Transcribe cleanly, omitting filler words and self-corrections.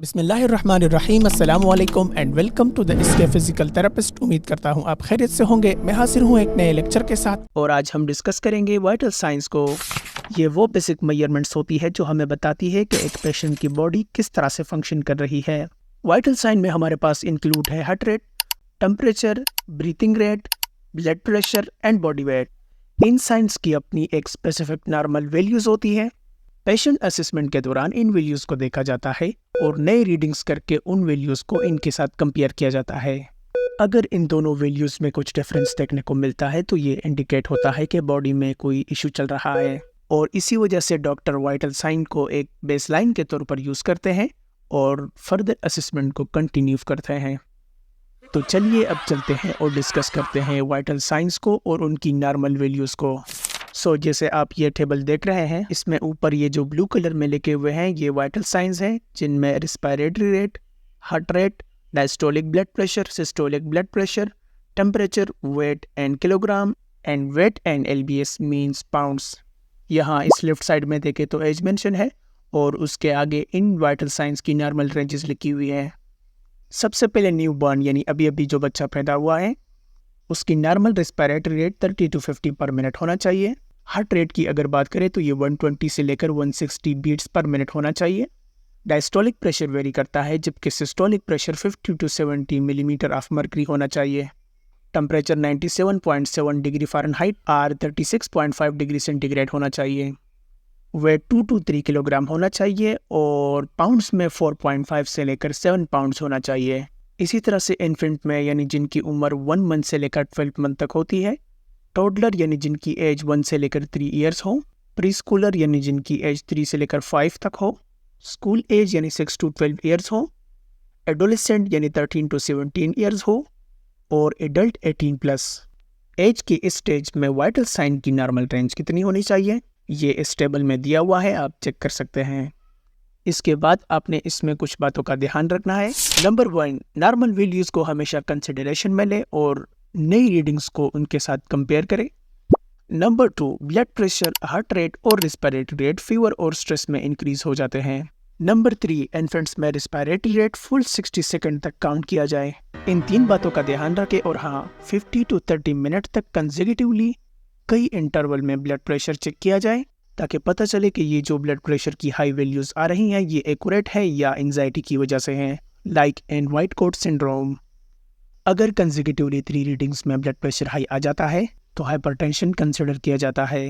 बिस्मिल्लाहिर्रहमानिर्रहीम अस्सलाम वालेकुम एंड वेलकम टू द इसके फिजिकल थेरेपिस्ट। उम्मीद करता हूँ आप खैरियत से होंगे। मैं हाजिर हूँ एक नए लेक्चर के साथ और आज हम डिस्कस करेंगे वाइटल साइंस को। ये वो बेसिक मेजरमेंट्स होती है जो हमें बताती है कि एक पेशेंट की बॉडी किस तरह से फंक्शन कर रही है। वाइटल साइन में हमारे पास इंक्लूड है heart rate, temperature, breathing rate, blood pressure and body weight. In science की अपनी एक स्पेसिफिक नॉर्मल वैल्यूज़ होती है। पेशेंट असेसमेंट के दौरान इन वैल्यूज़ को देखा जाता है और नए रीडिंग्स करके उन वैल्यूज़ को इनके साथ कंपेयर किया जाता है। अगर इन दोनों वैल्यूज़ में कुछ डिफरेंस देखने को मिलता है तो ये इंडिकेट होता है कि बॉडी में कोई इशू चल रहा है और इसी वजह से डॉक्टर वाइटल साइन को एक बेसलाइन के तौर पर यूज़ करते हैं और फर्दर असेसमेंट को कंटिन्यू करते हैं। तो चलिए अब चलते हैं और डिस्कस करते हैं वाइटल साइंस को और उनकी नॉर्मल वैल्यूज़ को। जैसे आप ये टेबल देख रहे हैं, इसमें ऊपर ये जो ब्लू कलर में लिखे हुए हैं ये वाइटल साइंस हैं, जिनमें respiratory rate, heart rate, diastolic blood pressure, systolic blood pressure, temperature, weight and kilogram and weight and LBS means pounds. यहाँ इस लेफ्ट साइड में देखें तो एज मेंशन है और उसके आगे इन वाइटल साइंस की नॉर्मल रेंजेस लिखी हुई है। सबसे पहले न्यू बॉर्न यानी अभी अभी जो बच्चा पैदा हुआ है उसकी नॉर्मल रेस्पिरेटरी रेट 30 to 50 पर मिनट होना चाहिए। हार्ट रेट की अगर बात करें तो ये 120 से लेकर 160 बीट्स पर मिनट होना चाहिए। डायस्टोलिक प्रेशर वेरी करता है जबकि systolic pressure 50 to 70 millimetre of mercury होना चाहिए। टेम्परेचर 97.7 डिग्री फ़ारेनहाइट और 36.5 डिग्री सेंटीग्रेड होना चाहिए। वेट 2 to 3 किलोग्राम होना चाहिए और पाउंड्स में 4.5 से लेकर 7 पाउंड्स होना चाहिए। इसी तरह से इन्फेंट में यानी जिनकी उम्र 1 मंथ से लेकर 12 मंथ तक होती है, टोडलर यानी जिनकी एज 1 से लेकर 3 इयर्स हो, प्री स्कूलर यानी जिनकी एज 3 से लेकर 5 तक हो, स्कूल एज यानी 6 to 12 इयर्स हो, एडोलेसेंट यानी 13 to 17 इयर्स हो और एडल्ट 18+। एज के इस स्टेज में वाइटल साइन की नॉर्मल रेंज कितनी होनी चाहिए ये इस टेबल में दिया हुआ है, आप चेक कर सकते हैं। इसके बाद आपने इसमें कुछ बातों का ध्यान रखना है। नंबर 1, नॉर्मल वैल्यूज़ को हमेशा कंसिडरेशन में लें और नई रीडिंग्स को उनके साथ कंपेयर करें। Number 2, blood pressure, heart rate और रिस्पिरेटरी रेट फीवर और स्ट्रेस में इंक्रीज हो जाते हैं। नंबर 3, इन्फेंट्स में रिस्पिरेटरी रेट फुल 60 सेकंड तक काउंट किया जाए। इन 3 बातों का ध्यान रखें और हाँ, 50 to 30 मिनट तक कंसेक्यूटिवली कई इंटरवल में ब्लड प्रेशर चेक किया जाए ताकि पता चले कि ये जो ब्लड प्रेशर की हाई वैल्यूज़ आ रही हैं ये एक्यूरेट है या एंजाइटी की वजह से हैं, like in white coat syndrome. अगर कंसेक्यूटिवली 3 रीडिंग्स में ब्लड प्रेशर हाई आ जाता है तो हाइपरटेंशन कंसिडर किया जाता है।